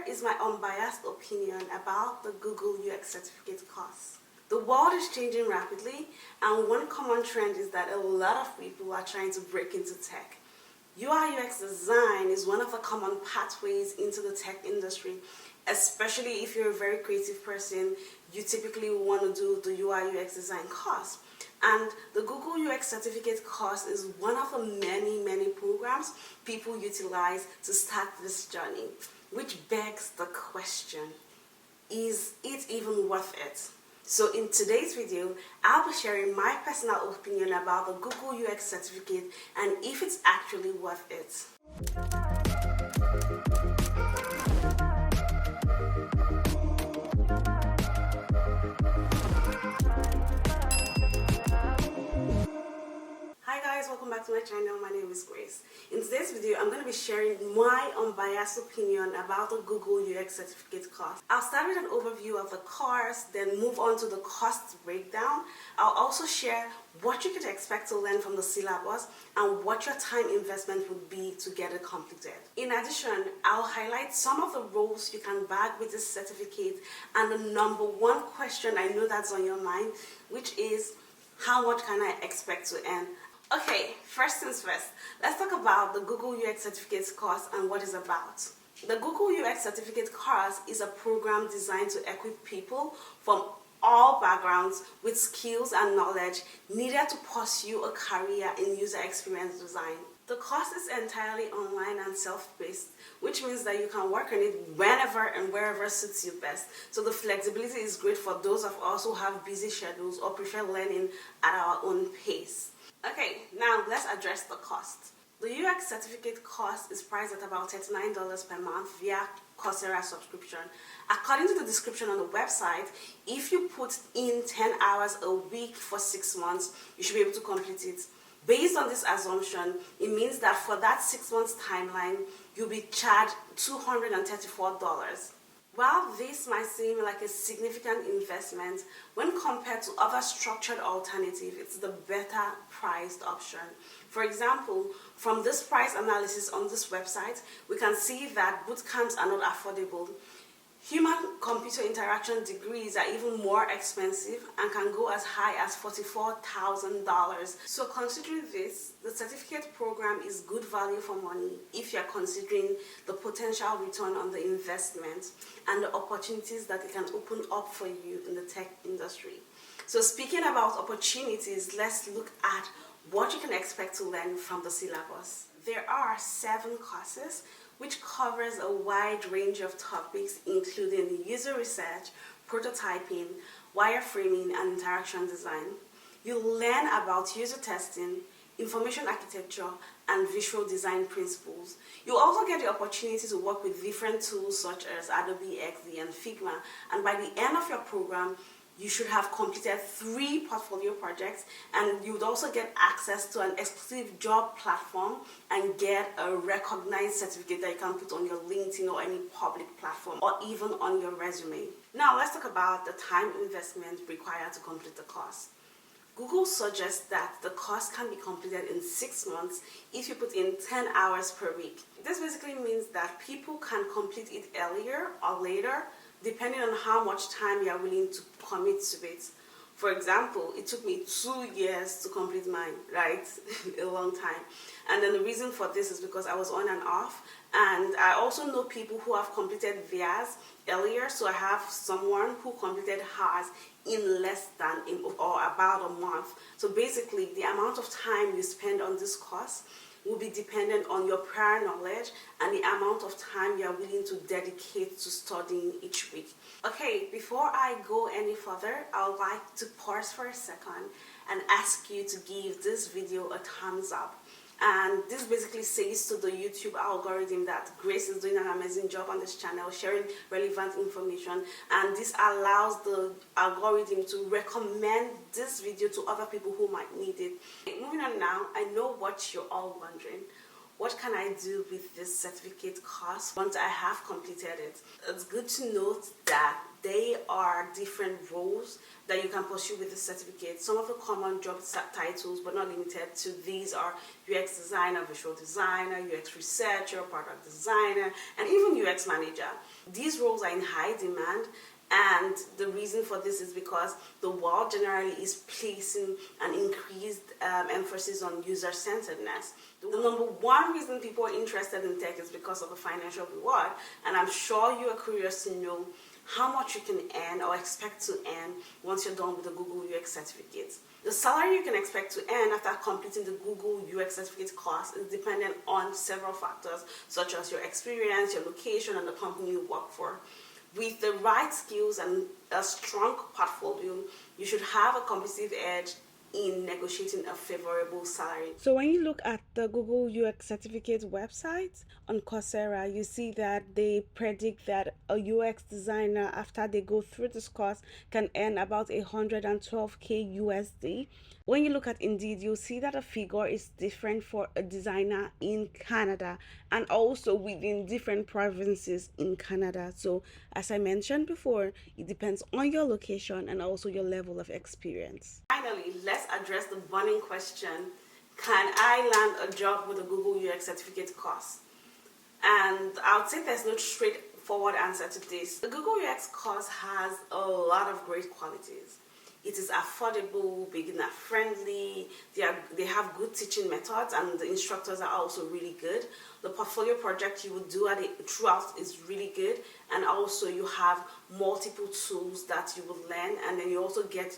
Here is my unbiased opinion about the Google UX Certificate course. The world is changing rapidly, and one common trend is that a lot of people are trying to break into tech. UI UX design is one of the common pathways into the tech industry, especially if you're a very creative person. You typically want to do the UI UX design course. And the Google UX Certificate course is one of the many programs people utilize to start this journey, which begs the question, is it even worth it? So in today's video, I'll be sharing my personal opinion about the Google UX Certificate and if it's actually worth it. Hi guys, welcome back to my channel. My name is Grace. In today's video, I'm going to be sharing my unbiased opinion about the Google UX Certificate course. I'll start with an overview of the course, then move on to the cost breakdown. I'll also share what you could expect to learn from the syllabus and what your time investment would be to get it completed. In addition, I'll highlight some of the roles you can bag with this certificate and the number one question I know that's on your mind, which is, how much can I expect to earn? Okay, first things first, let's talk about the Google UX Certificate course and what it's about. The Google UX Certificate course is a program designed to equip people from all backgrounds with skills and knowledge needed to pursue a career in user experience design. The course is entirely online and self-paced, which means that you can work on it whenever and wherever suits you best. So the flexibility is great for those of us who have busy schedules or prefer learning at our own pace. Okay, now let's address the cost. The UX Certificate cost is priced at about $39 per month via Coursera subscription. According to the description on the website, if you put in 10 hours a week for 6 months, you should be able to complete it. Based on this assumption, it means that for that 6 months timeline, you'll be charged $234. While this might seem like a significant investment, when compared to other structured alternatives, it's the better priced option. For example, from this price analysis on this website, we can see that boot camps are not affordable. Human-computer interaction degrees are even more expensive and can go as high as $44,000. So considering this, the certificate program is good value for money if you're considering the potential return on the investment and the opportunities that it can open up for you in the tech industry. So speaking about opportunities, let's look at what you can expect to learn from the syllabus. There are 7 courses which covers a wide range of topics including user research, prototyping, wireframing, and interaction design. You'll learn about user testing, information architecture, and visual design principles. You'll also get the opportunity to work with different tools such as Adobe XD and Figma, and by the end of your program, you should have completed 3 portfolio projects, and you would also get access to an exclusive job platform and get a recognized certificate that you can put on your LinkedIn or any public platform or even on your resume. Now let's talk about the time investment required to complete the course. Google suggests that the course can be completed in 6 months if you put in 10 hours per week. This basically means that people can complete it earlier or later, depending on how much time you are willing to commit to it. For example, it took me 2 years to complete mine, right? A long time. And then the reason for this is because I was on and off, and I also know people who have completed theirs earlier, so I have someone who completed hers in less than or about a month. So basically, the amount of time you spend on this course will be dependent on your prior knowledge and the amount of time you are willing to dedicate to studying each week. Okay, before I go any further, I would like to pause for a second and ask you to give this video a thumbs up. And this basically says to the YouTube algorithm that Grace is doing an amazing job on this channel, sharing relevant information, and this allows the algorithm to recommend this video to other people who might need it. Moving on now, I know what you're all wondering. what can I do with this certificate course once I have completed it? It's good to note that there are different roles that you can pursue with the certificate. Some of the common job titles, but not limited to these, are UX designer, visual designer, UX researcher, product designer, and even UX manager. These roles are in high demand, and the reason for this is because the world generally is placing an increased emphasis on user-centeredness. The number one reason people are interested in tech is because of the financial reward, and I'm sure you are curious to know how much you can earn or expect to earn once you're done with the Google UX certificate. The salary you can expect to earn after completing the Google UX certificate course is dependent on several factors, such as your experience, your location, and the company you work for. With the right skills and a strong portfolio, you should have a competitive edge in negotiating a favorable salary. So when you look at the Google UX certificate website on Coursera, you see that they predict that a UX designer, after they go through this course, can earn about 112K USD. When you look at Indeed, you'll see that a figure is different for a designer in Canada and also within different provinces in Canada. So as I mentioned before, it depends on your location and also your level of experience. Finally, let's address the burning question: can I land a job with a Google UX certificate course? And I would say there's no straightforward answer to this. The Google UX course has a lot of great qualities. It is affordable, beginner friendly, they have good teaching methods, and the instructors are also really good. The portfolio project you will do throughout is really good, and also you have multiple tools that you will learn, and then you also get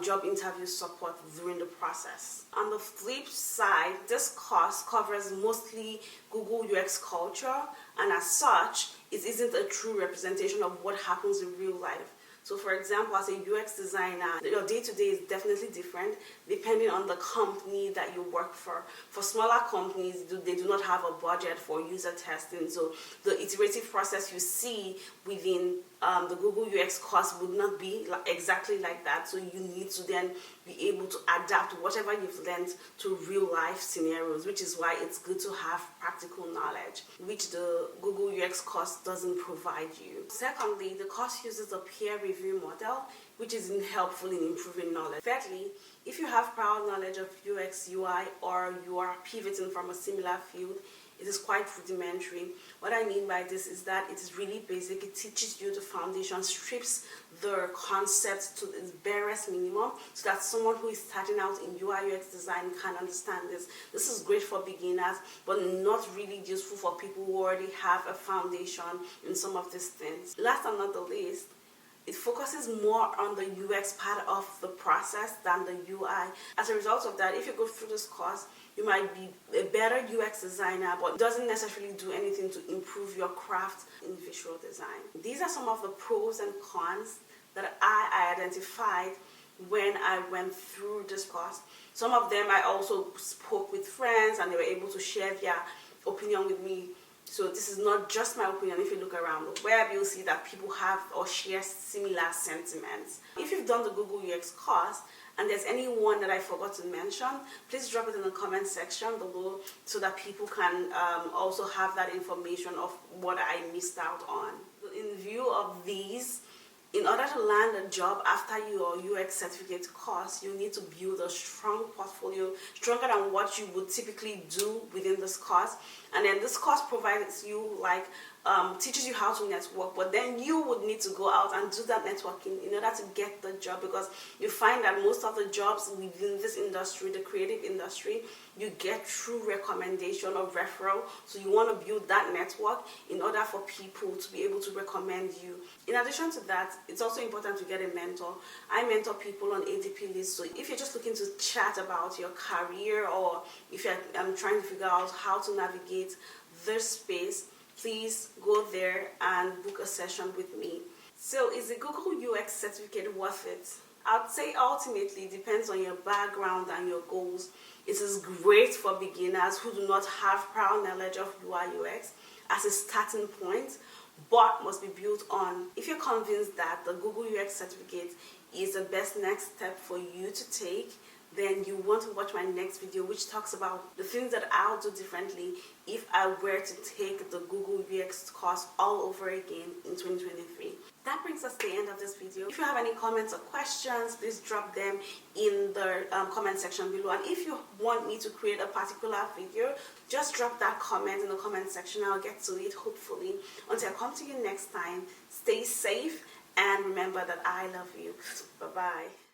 job interview support during the process. On the flip side, this course covers mostly Google UX culture, and as such, it isn't a true representation of what happens in real life. So for example, as a UX designer, your day-to-day is definitely different depending on the company that you work for. For smaller companies, they do not have a budget for user testing, so the iterative process you see within the Google UX course would not be exactly like that. So you need to then be able to adapt whatever you've learned to real life scenarios, which is why it's good to have practical knowledge, which the Google UX course doesn't provide you. Secondly, the course uses a peer review model, which is helpful in improving knowledge. Thirdly, if you have prior knowledge of UX, UI, or you are pivoting from a similar field, it is quite rudimentary. What I mean by this is that it is really basic. It teaches you the foundation, strips the concepts to its barest minimum so that someone who is starting out in UI UX design can understand this. This is great for beginners, but not really useful for people who already have a foundation in some of these things. Last but not the least, it focuses more on the UX part of the process than the UI. As a result of that, if you go through this course, you might be a better UX designer, but it doesn't necessarily do anything to improve your craft in visual design. These are some of the pros and cons that I identified when I went through this course. Some of them I also spoke with friends and they were able to share their opinion with me. So this is not just my opinion. If you look around the web, you'll see that people have or share similar sentiments. If you've done the Google UX course and there's anyone that I forgot to mention, please drop it in the comment section below so that people can also have that information of what I missed out on. In view of these, in order to land a job after your UX certificate course, you need to build a strong portfolio, stronger than what you would typically do within this course. And then this course provides you teaches you how to network, but then you would need to go out and do that networking in order to get the job, because you find that most of the jobs within this industry, the creative industry, you get through recommendation or referral. So you want to build that network in order for people to be able to recommend you. In addition to that, it's also important to get a mentor. I mentor people on ADP lists, so if you're just looking to chat about your career, or if you're trying to figure out how to navigate this space, please go there and book a session with me. So is the Google UX certificate worth it? I'd say ultimately it depends on your background and your goals. It is great for beginners who do not have prior knowledge of UI UX as a starting point, but must be built on. If you're convinced that the Google UX certificate is the best next step for you to take, then you want to watch my next video, which talks about the things that I'll do differently if I were to take the Google UX course all over again in 2023. That brings us to the end of this video. If you have any comments or questions, please drop them in the comment section below. And if you want me to create a particular video, just drop that comment in the comment section. I'll get to it, hopefully. Until I come to you next time, stay safe and remember that I love you. Bye-bye.